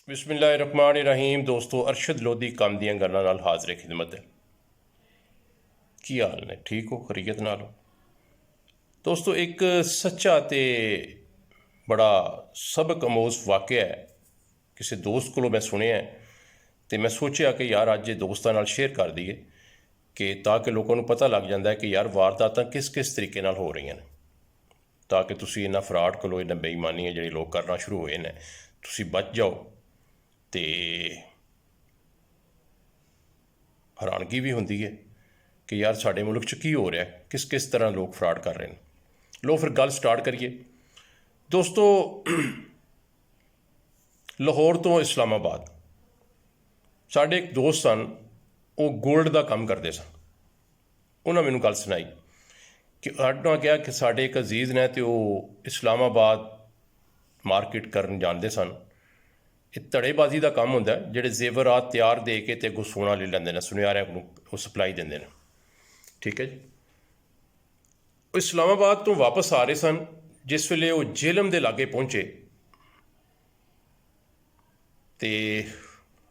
बिस्मिल्लाहिर्रहमानिर्रहीम। दोस्तों, अरशद लोधी काम दियां गल्लां नाल हाज़िर खिदमत है। की हाल ने? ठीक हो? खरीयत नाल हो? दोस्तों, एक सच्चा ते बड़ा सबक अमोज वाक़या है किसी दोस्त को मैं सुनिया है, तो मैं सोचा कि यार अज दोस्तां नाल शेयर कर दईए कि ताकि लोगों को पता लग जाता है कि यार वारदातां किस किस तरीके नाल हो रही हैं, ताकि तुसी इन्हां फ्रॉड कोलों, इन्हां बेईमानियां जिहड़ी लोग करना शुरू होए ने, तुसी बच जाओ। तो हैरानगी भी होंदी है कि यार साडे मुल्क च की हो रहा है, किस किस तरह लोग फ्रॉड कर रहे हैं। लो फिर गल स्टार्ट करिए। दोस्तों, लाहौर तो इस्लामाबाद साढ़े एक दोस्त सन, वो गोल्ड का काम करते सन। उन्होंने मैनू गल सुनाई कि उन्होंने कहा कि साढ़े एक अजीज़ ने तो इस्लामाबाद मार्केट करन जाते सन। ये धड़ेबाजी का काम होंदा है, जिहड़े जेवरात तैयार दे के ते अगों सोना ले लैंदे ने, सुनियारियां को सप्लाई देंदे ने। ठीक है जी। वो इस्लामाबाद तो वापस आ रहे सन, जिस वेले वो जेलम के लागे पहुंचे तो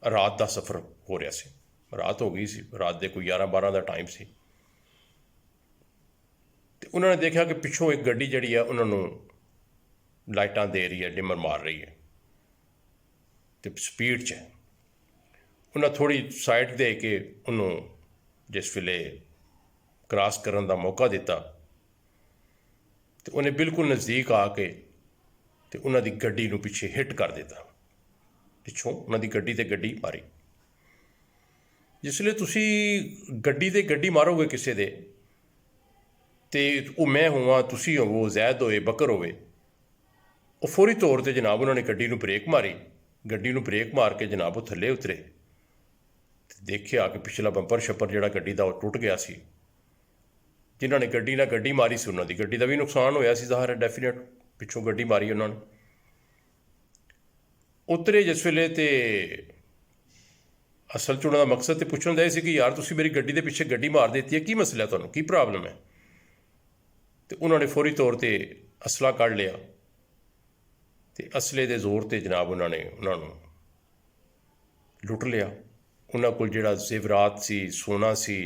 रात का सफ़र हो रहा सी। रात हो गई सी, रात के कोई 11-12 का टाइम सी। तो उन्होंने देखा कि पिछों एक गड्डी जिहड़ी है उन्होंने लाइटां दे रही है, डिमर मार रही है, तो स्पीड च है। उन्हें थोड़ी साइड दे के उन्होंने जिस वेले क्रॉस करने का मौका दिता तो उन्हें बिल्कुल नज़दीक आके तो उन्होंने गड्डी नूं पिछे हिट कर दिता। पिछों उन्होंने गड्डी ते गड्डी मारी। जिसले तुसी गड्डी ते गड्डी मारोगे किसी दे, तो वो मैं होवां, तुसी होवो, जैद होए, बकर होवे, वो फौरी तौर पर जनाब उन्होंने गड्डी नूं ब्रेक मारी। गड्डी नूं ब्रेक मार के जनाब वो थल्ले उतरे, देखिया कि पिछला बंपर छप्पर जिहड़ा गड्डी दा वो टुट गया सी। जिन्होंने गड्डी नाल गड्डी मारी सी उन्होंने गड्डी का भी नुकसान होया सी, ज़ाहिर है, डेफिनेट। पिछों गड्डी मारी उन्होंने। उतरे जिस वेले ते असल च उन्होंने मकसद तो पुछण दा सी कि यार तुसी मेरी गड्डी के पिछे गड्डी मार देती है, की मसला है, तुहानूं की प्रॉब्लम है? तो उन्होंने फौरी तौर पर असला कढ़ लिया, तो असले के जोर पर जनाब उन्होंने लुट लिया। उन्होंने कोल जिहड़ा जेवरात सी, सोना सी,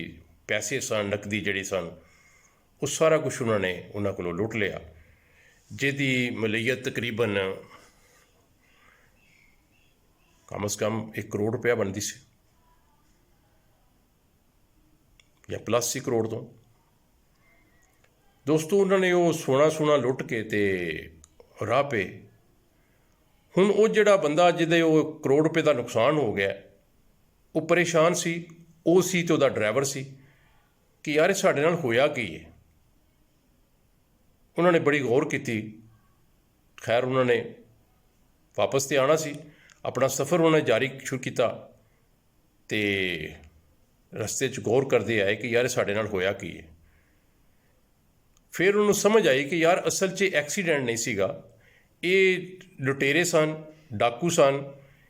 पैसे सन, नकदी जिहड़ी सन, वो सारा कुछ उन्होंने उन्होंने कोलों लुट लिया, जिहदी मलीयत तकरीबन कम अज़ कम 1 करोड़ रुपया बनती सी, या प्लस ही करोड़ तो। दोस्तों, उन्होंने वो सोना लुट के ते राह पे हुण वो जिहड़ा बंदा जिहदे वो करोड़ रुपये का नुकसान हो गया, वो परेशान सी। वो सी ते उहदा ड्राइवर सी कि यार साडे नाल होया की है। उन्होंने बड़ी गौर की। खैर उन्होंने वापस तो आना सी, अपना सफ़र उन्होंने जारी शुरू किया, तो रस्ते च गौर करते आए कि यार साडे नाल होया की है। फिर उन्होंने समझ आई कि यार असल च एक्सीडेंट नहीं सीगा, ये लुटेरे सन, डाकू सन,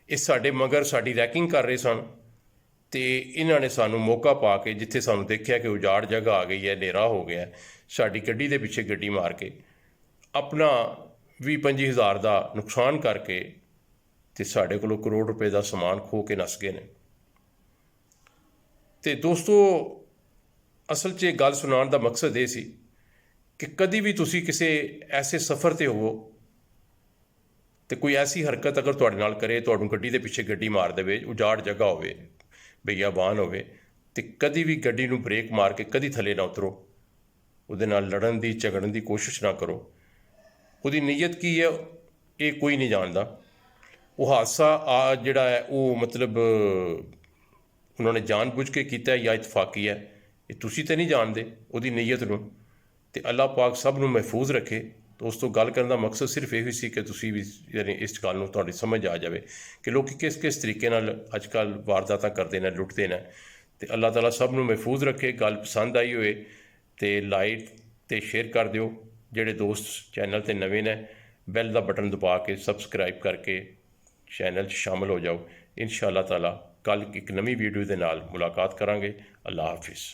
ये साडे मगर साडी रैकिंग कर रहे सन। तो इन्होंने सानू मौका पा के, जिथे सानू देखा कि उजाड़ जगह आ गई है, हनेरा हो गया, साडी गड्डी के पिछे गड्डी मार के अपना 20-25 हज़ार का नुकसान करके तो साढ़े को करोड़ रुपए का समान खो के नस गए ने। तो दोस्तों, असल च गल सुनाने का मकसद ये सी कि कभी भी तुसी किसी ऐसे सफ़र ते हो तो कोई ऐसी हरकत अगर तुहाडे नाल करे, तुहानू गड्डी के पिछे गड्डी मार देवे, उजाड़ जगह होवे, बेयाबान होवे, तो कभी भी गड्डी नूं ब्रेक मार के कभी थले ना उतरो। उहदे नाल लड़न की, झगड़न की कोशिश ना करो। उहदी नीयत की है ये कोई नहीं जानता। वो हादसा जिहड़ा है वो मतलब उन्होंने जानबूझ के किया या इतफाकी है, ये तुसी तो नहीं जानते उहदी नीयत नूं। ते अल्लाह पाक सब नूं महफूज रखे। दोस्तों, गल करने का मकसद सिर्फ यही सी कि तुसी भी यानी इस गल नूं तुहाडी समझ आ जाए कि लोग किस किस तरीके नाल अजकल वारदातां करते हैं, लुटते हैं। तो अल्लाह ताला सब नूं महफूज रखे। गल पसंद आई होए तो लाइक तो शेयर कर दिओ। जिहड़े दोस्त चैनल ते नवे ने, बैल का बटन दबा के सबसक्राइब करके चैनल शामिल हो जाओ। इंशाअल्लाह ताला कल एक नवी वीडियो के नाल मुलाकात करांगे। अल्लाह हाफिज़।